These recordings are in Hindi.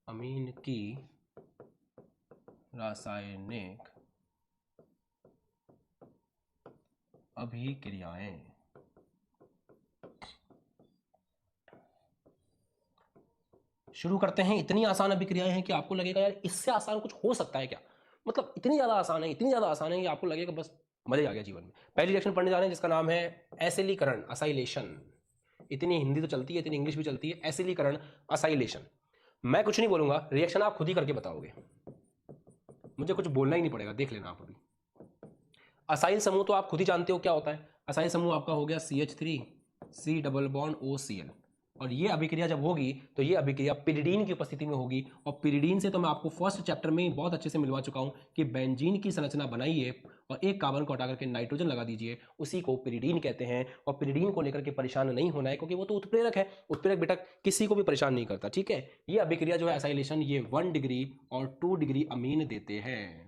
अमीन की रासायनिक अभिक्रियाएं। शुरू करते हैं। इतनी आसान अभिक्रियाएं हैं कि आपको लगेगा यार इससे आसान कुछ हो सकता है क्या, मतलब इतनी ज़्यादा आसान है, इतनी ज़्यादा आसान है कि आपको लगेगा बस मजे आ गया जीवन में। पहली रिएक्शन पढ़ने जा रहे हैं जिसका नाम है एसिलीकरण, असाइलेशन। इतनी हिंदी तो चलती है, इतनी इंग्लिश भी चलती है। एसिलीकरण, असाइलेशन। मैं कुछ नहीं बोलूंगा, रिएक्शन आप खुद ही करके बताओगे, मुझे कुछ बोलना ही नहीं पड़ेगा, देख लेना आप अभी। असाइल समूह तो आप खुद ही जानते हो क्या होता है। असाइल समूह आपका हो गया CH3 C double bond OCl, और ये अभिक्रिया जब होगी तो ये अभिक्रिया पिरिडीन की उपस्थिति में होगी। और पिरिडीन से तो मैं आपको फर्स्ट चैप्टर में बहुत अच्छे से मिलवा चुका हूं कि बेंजीन की संरचना बनाइए और एक कार्बन को हटा करके नाइट्रोजन लगा दीजिए, उसी को पिरिडीन कहते हैं। और पिरिडीन को लेकर के परेशान नहीं होना है क्योंकि वो तो उत्प्रेरक है। उत्प्रेरक बेटा किसी को भी परेशान नहीं करता, ठीक है। ये अभिक्रिया जो है असाइलेशन, ये 1 डिग्री और 2 डिग्री अमीन देते हैं।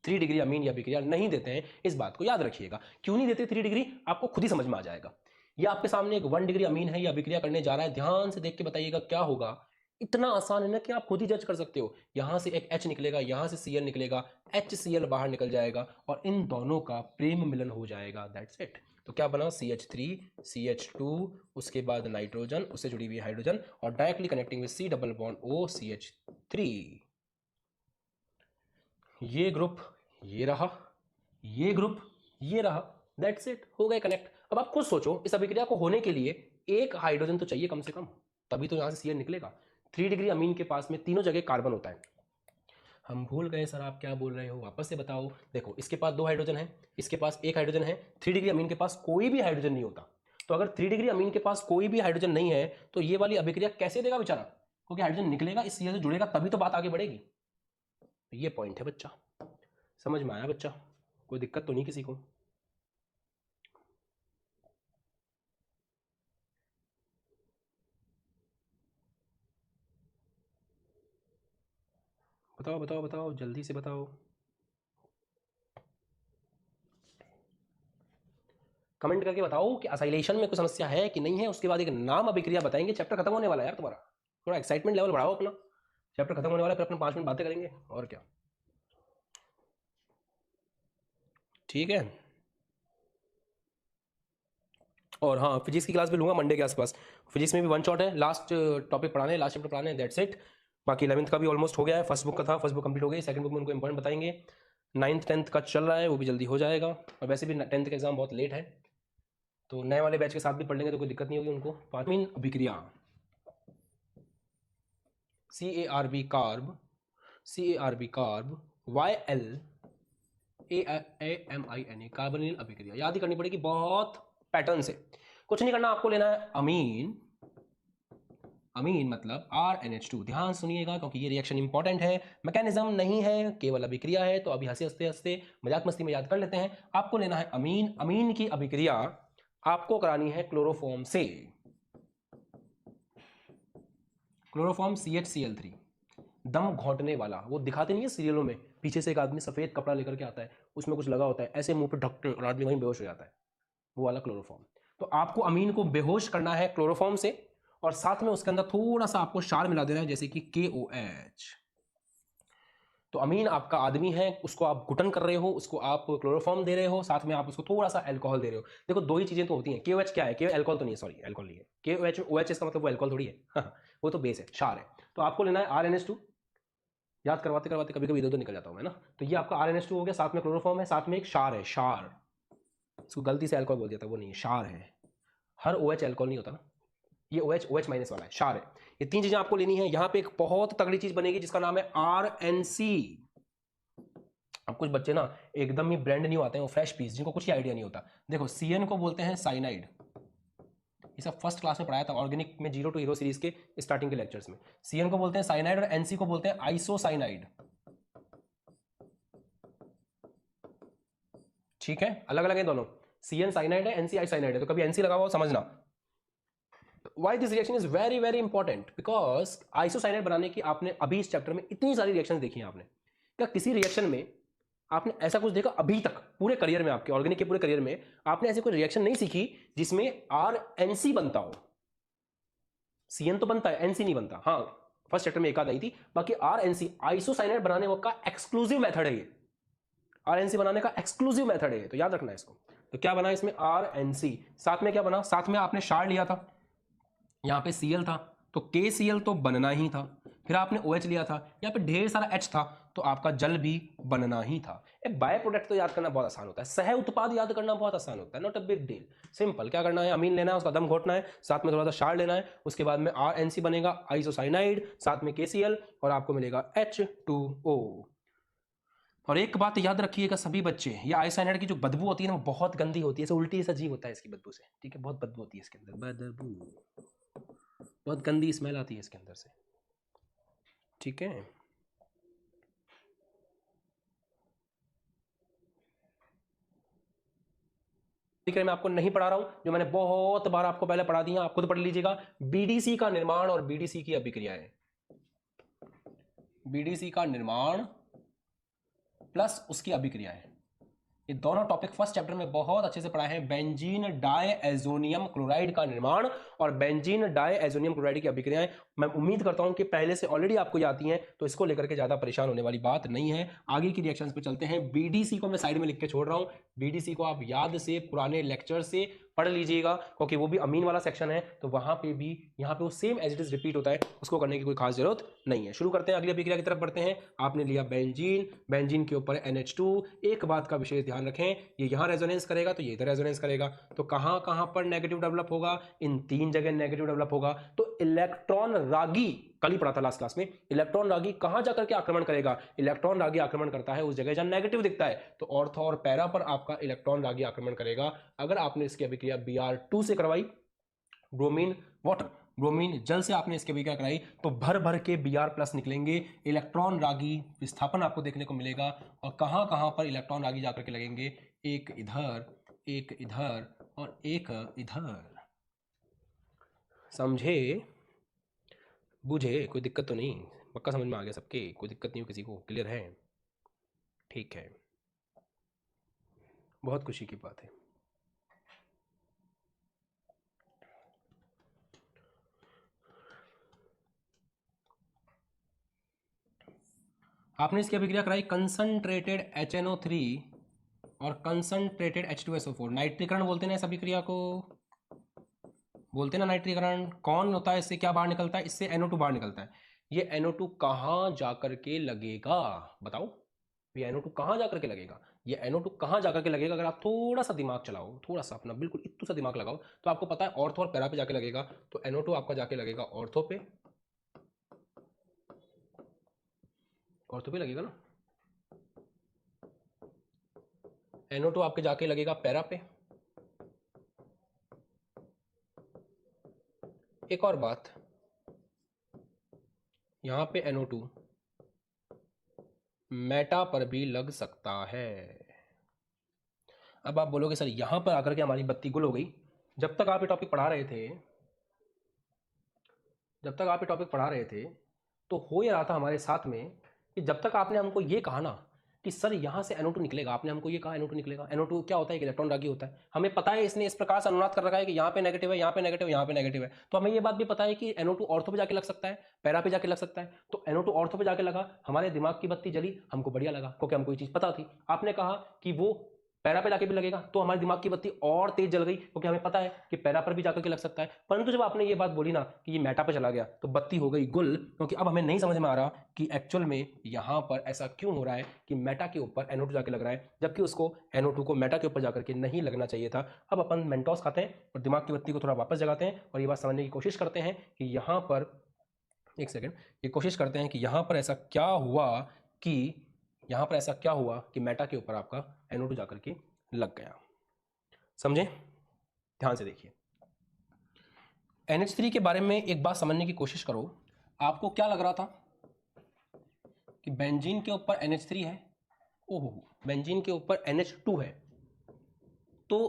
3 डिग्री अमीन या अभिक्रिया नहीं देते हैं, इस बात को याद रखिएगा। क्यों नहीं देते 3 डिग्री, आपको खुद ही समझ में आ जाएगा। ये आपके सामने एक 1 डिग्री अमीन है, ये अभिक्रिया करने जा रहा है, ध्यान से देख के बताइएगा क्या होगा। इतना आसान है ना कि आप खुद ही जज कर सकते हो। यहां से एक H निकलेगा, यहां से Cl निकलेगा, HCl बाहर निकल जाएगा और इन दोनों का प्रेम मिलन हो जाएगा, दैट्स इट। तो क्या बना, CH3 CH2, उसके बाद नाइट्रोजन, उससे जुड़ी हुई हाइड्रोजन और directly connecting with C double bond O CH3। ये ग्रुप ये रहा, ये ग्रुप ये रहा, दैट्स इट, हो गए कनेक्ट। अब आप खुद सोचो, इस अभिक्रिया को होने के लिए एक हाइड्रोजन तो चाहिए कम से कम, तभी तो यहां से Cl निकलेगा। 3 डिग्री अमीन के पास में तीनों जगह कार्बन होता है। हम भूल गए सर, आप क्या बोल रहे हो, वापस से बताओ। देखो इसके पास 2 हाइड्रोजन है, इसके पास 1 हाइड्रोजन है। 3 डिग्री अमीन के पास कोई भी हाइड्रोजन नहीं होता। तो अगर 3 डिग्री अमीन के पास कोई भी हाइड्रोजन नहीं है तो ये वाली अभिक्रिया कैसे देगा बेचारा, क्योंकि हाइड्रोजन निकलेगा, इस Cl से जुड़ेगा तभी तो बात आगे बढ़ेगी। ये पॉइंट है बच्चा, समझ में आया बच्चा, कोई दिक्कत तो नहीं किसी को। बताओ बताओ बताओ, जल्दी से बताओ, कमेंट करके बताओ कि असाइलेशन में कोई समस्या है कि नहीं है। उसके बाद एक नाम अभिक्रिया बताएंगे, चैप्टर खत्म होने वाला है यार तुम्हारा, थोड़ा एक्साइटमेंट लेवल बढ़ाओ अपना, चैप्टर खत्म होने वाला है, फिर अपने 5 मिनट बातें करेंगे और क्या, ठीक है। और हाँ, फिजिक्स की क्लास भी लूंगा मंडे के आसपास। फिजिक्स में भी 1 शॉट है, लास्ट टॉपिक पढ़ाने हैं, लास्ट चैप्टर पढ़ाने हैं, दैट्स इट। बाकी 11th का भी ऑलमोस्ट हो गया है, फर्स्ट बुक का था, फर्स्ट बुक कंप्लीट हो गई, सेकंड बुक में उनको इंपॉर्टेंट बताएंगे। 9th 10th का चल रहा है, वो भी जल्दी हो जाएगा। और वैसे भी 10th का एग्जाम बहुत लेट है, तो नए वाले बैच के साथ भी पढ़ लेंगे तो कोई दिक्कत नहीं होगी उनको। 5वीं अभिक्रिया CARB carb, CARB carb, YLAMINA carbonyl अभिक्रिया याद ही करनी पड़ेगी बहुत पैटर्न से। कुछ नहीं करना, आपको लेना है अमीन। अमीन मतलब RNH2, ध्यान सुनिएगा क्योंकि ये रिएक्शन इंपॉर्टेंट है, मैकेनिज्म नहीं है, केवल अभिक्रिया है। तो अभी हंसते हंसते हंसते मजाक मस्ती में याद कर लेते हैं। आपको लेना है अमीन। अमीन की अभिक्रिया आपको करानी है क्लोरोफॉर्म से, क्लोरोफॉर्म CHCl3, दम घोंटने वाला। वो दिखाते नहीं है सीरियलों में, पीछे से एक आदमी सफेद कपड़ा लेकर के आता है, उसमें कुछ लगा होता है, ऐसे मुंह पे ढकते और आदमी वहीं बेहोश हो जाता है, वो वाला क्लोरोफॉर्म। तो आपको अमीन को बेहोश करना है क्लोरोफॉर्म से, और साथ में उसके अंदर थोड़ा सा आपको क्षार मिला देना है, जैसे कि KOH। तो अमीन आपका आदमी है, उसको आप घुटन कर रहे हो, उसको आप क्लोरोफॉर्म दे रहे हो, साथ में आप उसको थोड़ा सा अल्कोहल दे रहे हो। देखो 2 ही चीजें तो होती हैं। KOH क्या है, केवल अल्कोहल तो नहीं है, सॉरी अल्कोहल नहीं है। KOH OH इसका मतलब वो अल्कोहल थोड़ी है वो तो बेस है, क्षार है। तो आपको लेना है RNH2। याद करवाते करवाते कभी कभी इधर उधर निकल जाता हूँ मैं ना। तो ये आपका RNH2 हो गया, साथ में क्लोरोफॉर्म है, साथ में एक क्षार है, क्षार। इसको गलती से अल्कोहल बोल दिया था, वो नहीं है, क्षार है। हर OH अल्कोहल नहीं होता ना, ये OH माइनस वाला है, क्षार है। ये 3 चीजें आपको लेनी है। यहां पे एक बहुत तगड़ी चीज बनेगी जिसका नाम है RNC। अब कुछ बच्चे ना एकदम ही ब्रांड न्यू आते हैं, वो फ्रेश पीस, जिनको कुछ ही आइडिया नहीं होता। देखो CN को बोलते हैं साइनाइड, ये सब फर्स्ट क्लास में पढ़ाया था ऑर्गेनिक में, 0 to हीरो सीरीज के स्टार्टिंग के लेक्चर्स में। CN को बोलते हैं साइनाइड और NC को बोलते हैं आइसोसाइनाइड, ठीक है, अलग अलग है दोनों। CN साइनाइड है, NC आइसोसाइनाइड है, तो कभी NC लगा हुआ समझना। Why this reaction is very very important? Because isocyanide बनाने की आपने अभी इस चैप्टर में इतनी सारी रिएक्शन देखी हैं आपने, क्या किसी रिएक्शन में आपने ऐसा कुछ देखा अभी तक पूरे करियर में, आपके ऑर्गेनिक के पूरे करियर में आपने ऐसी कोई रिएक्शन नहीं सीखी जिसमें RNC बनता हो? CN तो बनता है, NC नहीं बनता। हाँ, फर्स्ट चैप्टर में एक आध आई थी, बाकी आरएनसी आइसोसाइनाइड बनाने का एक्सक्लूसिव मेथड है ये, आरएनसी बनाने का एक्सक्लूसिव मेथड है, तो याद रखना है इसको। तो क्या बना इसमें आरएनसी, साथ में क्या बना, साथ में आपने क्षार लिया था, यहां पे Cl था तो KCl तो बनना ही था, फिर आपने OH लिया था, यहाँ पे ढेर सारा H था तो आपका जल भी बनना ही था। एक बाय प्रोडक्ट तो याद करना बहुत आसान होता है, सह उत्पाद याद करना बहुत आसान होता है, not a big deal, simple. क्या करना है, अमीन लेना है, उसका दम घोटना है, साथ में थोड़ा सा क्षार लेना है, उसके बाद में RNC बनेगा आइसोसाइनाइड, साथ में KCl और आपको मिलेगा H2O। और एक बात याद रखिएगा सभी बच्चे, ये आइसोसाइनाइड की जो बदबू होती है ना वो बहुत गंदी होती है, उल्टी सा अजीब होता है इसकी बदबू से, ठीक है, बहुत बदबू होती है इसके अंदर, बदबू, बहुत गंदी स्मेल आती है इसके अंदर से, ठीक है। मैं आपको नहीं पढ़ा रहा हूं, जो मैंने बहुत बार आपको पहले पढ़ा दिया, आप खुद पढ़ लीजिएगा। बीडीसी का निर्माण और बीडीसी की अभिक्रियाएं, बीडीसी का निर्माण प्लस उसकी अभिक्रियाएं, ये दोनों टॉपिक फर्स्ट चैप्टर में बहुत अच्छे से पढ़ा है। बेंजीन डायएजोनियम क्लोराइड का निर्माण और बेंजीन डायएजोनियम क्लोराइड की अभिक्रियाएं, मैं उम्मीद करता हूं कि पहले से ऑलरेडी आपको आती हैं, तो इसको लेकर के ज्यादा परेशान होने वाली बात नहीं है। आगे की रिएक्शंस पे चलते हैं। बीडीसी को मैं साइड में लिख के छोड़ रहा हूं, बीडीसी को आप याद से पुराने लेक्चर से पढ़ लीजिएगा, क्योंकि वो भी अमीन वाला सेक्शन है, तो वहां पे भी यहाँ पे वो same as it is repeat होता है, उसको करने की कोई खास जरूरत नहीं है। शुरू करते हैं, अगली अभिक्रिया की तरफ बढ़ते हैं। आपने लिया बेंजीन, बेंजीन के ऊपर NH2, एक बात का विशेष ध्यान रखें, ये यहाँ रेजोनेंस करेगा तो ये इधर रेजोनेंस करेगा, तो कहाँ कहाँ पर नेगेटिव डेवलप होगा, इन 3 जगह नेगेटिव डेवलप होगा। तो इलेक्ट्रॉन रागी, कल ही पढ़ा था लास्ट क्लास में, इलेक्ट्रॉन रागी कहां जाकर के आक्रमण करेगा, इलेक्ट्रॉन रागी आक्रमण करता है उस जगह जहां नेगेटिव दिखता है, तो ऑर्थो और पैरा पर आपका इलेक्ट्रॉन रागी आक्रमण करेगा। अगर आपने इसकी अभिक्रिया Br2 से करवाई, ब्रोमीन वाटर, ब्रोमीन जल से आपने इसकी अभिक्रिया कराई, तो भर भर के Br+ निकलेंगे, इलेक्ट्रॉन रागी विस्थापन आपको देखने को मिलेगा। और कहां कहां पर इलेक्ट्रॉन रागी जाकर के लगेंगे, एक इधर, एक इधर और एक इधर। समझे, बुझे, कोई दिक्कत तो नहीं, पक्का समझ में आ गया सबके, कोई दिक्कत नहीं हो किसी को, क्लियर है, ठीक है, बहुत खुशी की बात है। आपने इसकी अभिक्रिया कराई कंसंट्रेटेड HNO3 और कंसंट्रेटेड H2SO4, नाइट्रीकरण बोलते हैं ना इस अभिक्रिया को, बोलते हैं ना नाइट्रीकरण। कौन होता है, इससे क्या बाहर निकलता है, इससे NO2 बाहर निकलता है। ये NO2 कहां जाकर के लगेगा, बताओ, ये NO2 कहां जाकर के लगेगा, ये NO2 कहां जाकर के लगेगा। अगर आप थोड़ा सा दिमाग चलाओ, थोड़ा सा अपना बिल्कुल इतना सा दिमाग लगाओ, तो आपको पता है ऑर्थो और पैरा पे जाके लगेगा। तो NO2 आपका जाके लगेगा ऑर्थो पे, ऑर्थो पे लगेगा ना, NO2 आपके जाके लगेगा पैरा पे। एक और बात, यहां पे NO2 मेटा पर भी लग सकता है। अब आप बोलोगे सर यहां पर आकर के हमारी बत्ती गुल हो गई। जब तक आप ये टॉपिक पढ़ा रहे थे, जब तक आप ये टॉपिक पढ़ा रहे थे, तो हो ये रहा था हमारे साथ में कि जब तक आपने हमको ये कहा ना कि सर यहाँ से NO2 निकलेगा, आपने हमको ये कहा NO2 निकलेगा, NO2 क्या होता है, एक इलेक्ट्रॉन रागी होता है, हमें पता है, इसने इस प्रकार से अनुनाद कर रखा है कि यहाँ पे नेगेटिव है, यहाँ पे नेगेटिव, यहाँ पे नेगेटिव है, तो हमें ये बात भी पता है कि NO2 ऑर्थो पे जाके लग सकता है, पैरा पे जाके लग सकता है। तो NO2 ऑर्थो पे जाके लगा, हमारे दिमाग की बत्ती जली, हमको बढ़िया लगा, क्योंकि हमको ये चीज़ पता थी। आपने कहा कि वो पैरा पे जाके भी लगेगा, तो हमारे दिमाग की बत्ती और तेज जल गई, क्योंकि हमें पता है कि पैरा पर भी जाकर के लग सकता है। परंतु जब आपने ये बात बोली ना कि ये मेटा पे चला गया, तो बत्ती हो गई गुल, क्योंकि अब हमें नहीं समझ में आ रहा कि एक्चुअल में यहाँ पर ऐसा क्यों हो रहा है कि मेटा के ऊपर NO2 जाके लग रहा है, जबकि उसको NO2 को मेटा के ऊपर जाकर के नहीं लगना चाहिए था। अब अपन मेंटोस खाते हैं और दिमाग की बत्ती को थोड़ा वापस जगाते हैं और ये बात समझने की कोशिश करते हैं कि यहाँ पर, एक सेकेंड, ये कोशिश करते हैं कि यहाँ पर ऐसा क्या हुआ कि यहाँ पर ऐसा क्या हुआ कि मेटा के ऊपर आपका NO2 जाकर के लग गया। समझे, ध्यान से देखिए। NH3 के बारे में एक बात समझने की कोशिश करो। आपको क्या लग रहा था कि बेंजीन के ऊपर NH3 है, ओहो बेंजीन के ऊपर NH2 है, तो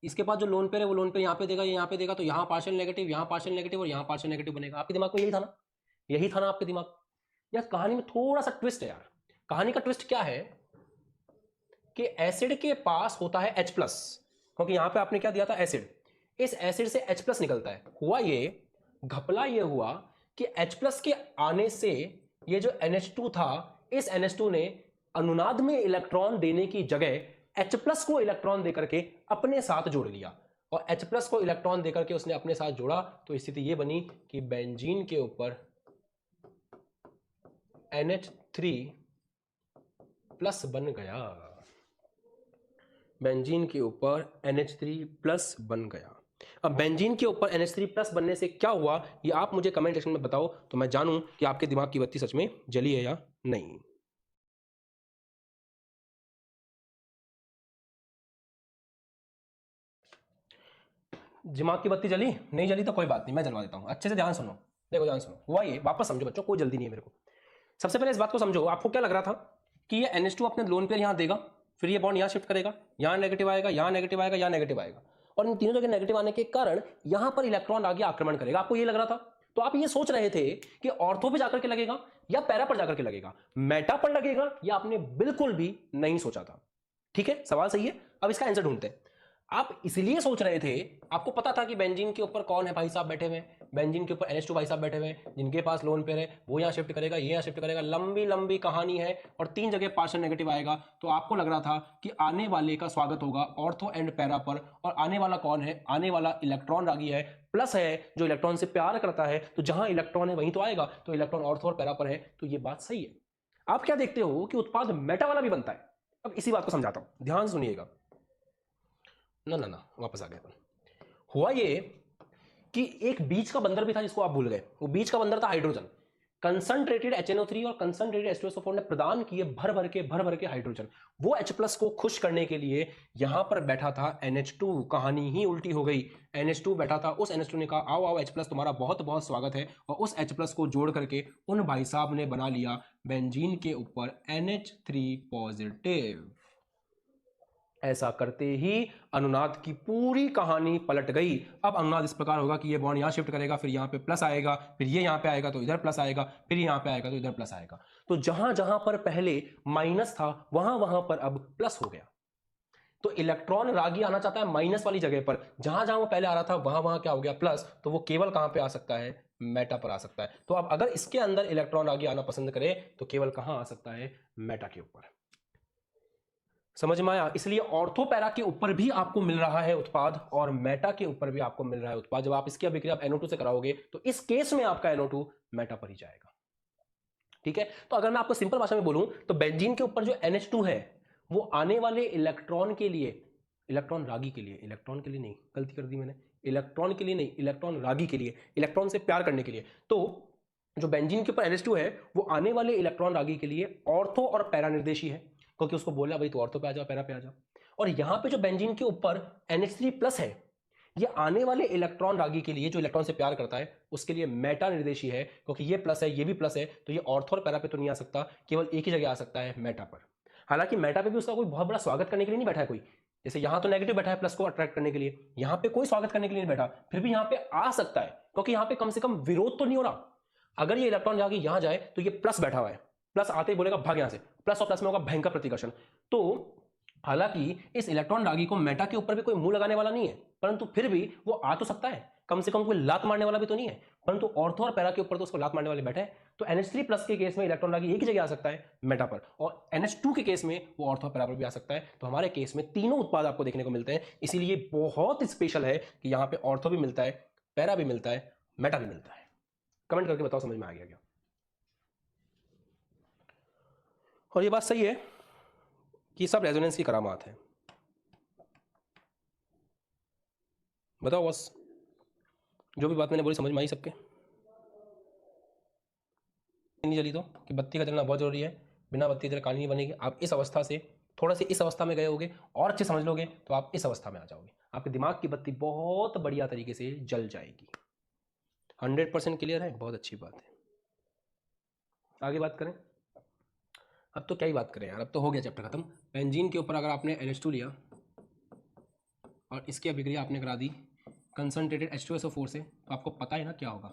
इसके पास जो लोन पेयर है वो लोन पेयर यहाँ पे देगा, यहाँ पे देगा, तो यहाँ पार्शियल नेगेटिव, यहाँ पार्शियल नेगेटिव और यहाँ पार्शियल नेगेटिव बनेगा। आपके दिमाग में यही था ना, यही था ना आपके दिमाग। यार कहानी में थोड़ा सा ट्विस्ट है यार। कहानी का ट्विस्ट क्या है कि एसिड के पास होता है H+, क्योंकि यहां पे आपने क्या दिया था एसिड, इस एसिड से H+ निकलता है। हुआ ये घपला ये हुआ कि H+ के आने से ये जो NH2 था, इस NH2 ने अनुनाद में इलेक्ट्रॉन देने की जगह H+ को इलेक्ट्रॉन देकर के अपने साथ जोड़ लिया, और H+ को इलेक्ट्रॉन देकर के उसने अपने साथ जोड़ा, तो स्थिति ये बनी कि बेंजीन के ऊपर NH3+ बन गया। बेंजीन के ऊपर NH3+ बन गया। अब बेंजीन के ऊपर NH3+ बनने से क्या हुआ, ये आप मुझे कमेंट सेक्शन में बताओ, तो मैं जानूं कि आपके दिमाग की बत्ती सच में जली है या नहीं। दिमाग की बत्ती जली नहीं जली तो कोई बात नहीं, मैं जलवा देता हूं। अच्छे से ध्यान सुनो, देखो ध्यान सुनो, हुआ ये, वापस समझो बच्चों, कोई जल्दी नहीं है मेरे को। सबसे पहले इस बात को समझो, आपको क्या लग रहा था कि ये NH2 अपने लोन पेयर यहां देगा, फिर ये बॉन्ड यहां शिफ्ट करेगा, यहां नेगेटिव आएगा, यहां नेगेटिव आएगा, यहां नेगेटिव आएगा, और इन तीनों जगह नेगेटिव आने के कारण यहां पर इलेक्ट्रॉन आगे आक्रमण करेगा। आपको ये लग रहा था, तो आप ये सोच रहे थे कि ऑर्थो पे जाकर के लगेगा या पैरा पर जाकर के लगेगा, मेटा पर लगेगा, या आपने बिल्कुल भी नहीं सोचा था। ठीक है, सवाल सही है। अब इसका आंसर ढूंढते हैं। आप इसलिए सोच रहे थे, आपको पता था कि बेंजीन के ऊपर कौन है भाई साहब बैठे हुए, बेंजीन के ऊपर NH2 भाई साहब बैठे हुए, जिनके पास लोन पेयर है, वो यहां शिफ्ट करेगा, ये यहां शिफ्ट करेगा, लंबी लंबी कहानी है, और 3 जगह पार्शियल नेगेटिव आएगा। तो आपको लग रहा था कि आने वाले का स्वागत होगा ऑर्थो एंड पैरा पर, और आने वाला कौन है, आने वाला इलेक्ट्रॉन रागी है, प्लस है जो इलेक्ट्रॉन से प्यार करता है, तो जहां इलेक्ट्रॉन है वहीं तो आएगा, तो इलेक्ट्रॉन ऑर्थो और पैरा पर है, तो ये बात सही है। आप क्या देखते हो कि उत्पाद मेटा वाला भी बनता है। अब इसी बात को समझाता हूं, ध्यान सुनिएगा। ना वापस आ गए। हुआ ये कि एक बीच का बंदर भी था जिसको आप भूल गए, वो बीच का बंदर था हाइड्रोजन। कंसंट्रेटेड HNO3 और कंसंट्रेटेड H2SO4 ने प्रदान किए भर भर के हाइड्रोजन। वो H+ को खुश करने के लिए यहां पर बैठा था NH2, कहानी ही उल्टी हो गई। NH2 बैठा था, उस NH2 ने कहा आओ आओ H+ तुम्हारा बहुत बहुत स्वागत है, और उस H+ को जोड़ करके उन भाई साहब ने बना लिया बेंजीन के ऊपर NH3+। ऐसा करते ही अनुनाद की पूरी कहानी पलट गई। अब अनुनाद इस प्रकार होगा कि ये बॉन्ड यहां शिफ्ट करेगा, फिर यहां पे प्लस आएगा, फिर ये यहां पे आएगा तो इधर प्लस आएगा, फिर यहां पे आएगा तो इधर प्लस आएगा। तो जहां जहां पर पहले माइनस था वहां वहां पर अब प्लस हो गया। तो इलेक्ट्रॉन रागी आना चाहता है माइनस वाली जगह पर, जहां जहां वो पहले आ रहा था वहां वहां क्या हो गया प्लस, तो वो केवल कहां पे आ सकता है, मेटा पर आ सकता है। तो अब अगर इसके अंदर इलेक्ट्रॉन रागी आना पसंद करे तो केवल कहां आ सकता है, मेटा के ऊपर। समझ में आया। इसलिए ऑर्थो पैरा के ऊपर भी आपको मिल रहा है उत्पाद, और मेटा के ऊपर भी आपको मिल रहा है उत्पाद। जब आप इसकी अभिक्रिया NO2 से कराओगे तो इस केस में आपका NO2 मेटा पर ही जाएगा। ठीक है, तो अगर मैं आपको सिंपल भाषा में बोलूं तो बेंजीन के ऊपर जो NH2 है वो आने वाले इलेक्ट्रॉन के लिए, इलेक्ट्रॉन रागी के लिए, इलेक्ट्रॉन के लिए नहीं, गलती कर दी मैंने, इलेक्ट्रॉन के लिए नहीं, इलेक्ट्रॉन रागी के लिए, इलेक्ट्रॉन से प्यार करने के लिए। तो जो बेंजीन के ऊपर NH2 है वो आने वाले इलेक्ट्रॉन रागी के लिए ऑर्थो और पैरा निर्देशी है, क्योंकि उसको बोला भाई तू ऑर्थो पे आ जाओ, पैरा पे आ जाओ। और यहां पे जो बेंजीन के ऊपर NH3+ है, ये आने वाले इलेक्ट्रॉन रागी के लिए, जो इलेक्ट्रॉन से प्यार करता है, उसके लिए मेटा निर्देशी है, क्योंकि ये प्लस है ये भी प्लस है, तो ये ऑर्थो और पैरा पे तो नहीं आ सकता, केवल एक ही जगह आ सकता है, मेटा पर। हालांकि मेटा पे भी उसका कोई बहुत बड़ा स्वागत करने के लिए नहीं बैठा है कोई, जैसे यहां तो नेगेटिव बैठा है प्लस को अट्रैक्ट करने के लिए, यहां पे कोई स्वागत करने के लिए नहीं बैठा, फिर भी यहां पे आ सकता है, क्योंकि यहां पे कम से कम विरोध तो नहीं हो रहा। अगर ये इलेक्ट्रॉन जाके यहां जाए तो ये प्लस बैठा हुआ है, प्लस आते ही बोलेगा भाग यहां से, प्लस और प्लस में होगा भयंकर प्रतिकर्षण। तो हालांकि इस इलेक्ट्रॉन रागी को मेटा के ऊपर भी कोई मुंह लगाने वाला नहीं है, परंतु फिर भी वो आ तो सकता है, कम से कम कोई लात मारने वाला भी तो नहीं है, परंतु ऑर्थो और पैरा के ऊपर तो उसको लात मारने वाले बैठे हैं। तो NH3+ के केस में इलेक्ट्रॉन रागी एक ही जगह आ सकता है, मेटा पर, और NH2 के केस में वो ऑर्थो और पैरा पर भी आ सकता है। तो हमारे केस में तीनों उत्पाद आपको देखने को मिलते हैं, इसीलिए बहुत स्पेशल है कि यहाँ पे ऑर्थो भी मिलता है, पैरा भी मिलता है, मेटा भी मिलता है। कमेंट करके बताओ समझ में आ गया क्या। और ये बात सही है कि सब रेजोनेंस की करामात है। बताओ बस, जो भी बात मैंने बोली समझ में आई सबके। नहीं जली तो कि बत्ती का जलना बहुत जरूरी है, बिना बत्ती जले कहानी नहीं बनेगी। आप इस अवस्था से थोड़ा से इस अवस्था में गए होगे और अच्छे समझ लोगे तो आप इस अवस्था में आ जाओगे, आपके दिमाग की बत्ती बहुत बढ़िया तरीके से जल जाएगी। 100% क्लियर है, बहुत अच्छी बात है। आगे बात करें, अब तो क्या ही बात करें यार, अब तो हो गया चैप्टर खत्म। बेंजीन के ऊपर अगर आपने NH2 लिया और इसकी अभिक्रिया आपने करा दी कंसंट्रेटेड H2SO4 से, तो आपको पता है ना क्या होगा,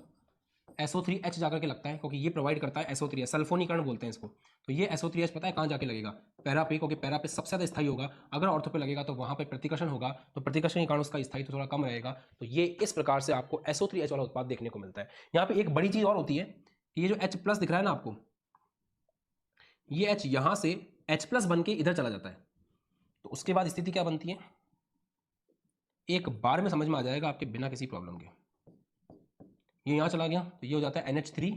SO3H जाकर के लगता है, क्योंकि ये प्रोवाइड करता है SO3H, सल्फोनीकरण बोलते हैं इसको। तो ये SO3H पता है कहाँ जाके लगेगा? पैरा पे, क्योंकि पैरा पे सबसे ज़्यादा स्थायी होगा। अगर ऑर्थो पे लगेगा तो वहाँ पे प्रतिकर्षण होगा, तो प्रतिकर्षण के कारण उसका स्थायित्व थोड़ा कम रहेगा। तो ये इस प्रकार से आपको SO3H वाला उत्पाद देखने को मिलता है। यहाँ पे एक बड़ी चीज़ और होती है कि ये जो H+ दिख रहा है ना आपको, ये H यहाँ से H+ बन के इधर चला जाता है। तो उसके बाद स्थिति क्या बनती है, एक बार में समझ में आ जाएगा आपके बिना किसी प्रॉब्लम के। ये यहाँ चला गया तो ये हो जाता है NH3,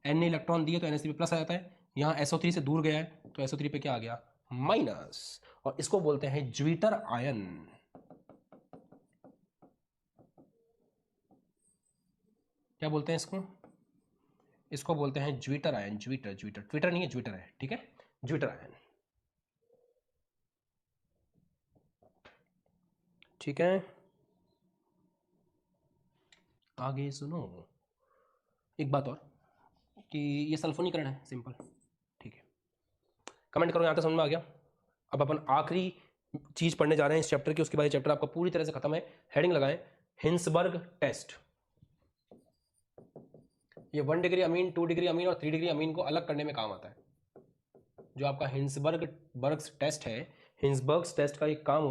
N ने इलेक्ट्रॉन दिए तो NH3 प्लस आ जाता है। यहाँ SO3 से दूर गया है तो SO3 पे क्या आ गया? माइनस। और इसको बोलते हैं ज्विटर आयन। क्या बोलते हैं इसको? इसको बोलते हैं zwitter ion. Zwitter, zwitter, Twitter नहीं है, ज्विटर है, ठीक है, ज्विटर आयन, ठीक है। आगे सुनो एक बात और, कि ये सल्फोनीकरण है, सिंपल, ठीक है। कमेंट करो यहाँ तक समझ में आ गया? अब अपन आखिरी चीज पढ़ने जा रहे हैं इस चैप्टर की, उसके बाद ये चैप्टर आपका पूरी तरह से खत्म है। हेडिंग लगाएं, हिंसबर्ग टेस्ट। ये 1 डिग्री अमीन, 2 डिग्री अमीन और 3 डिग्री अमीन को अलग करने में काम आता है। जो आपका हिंसबर्ग टेस्ट है, हिंसबर्ग टेस्ट का एक काम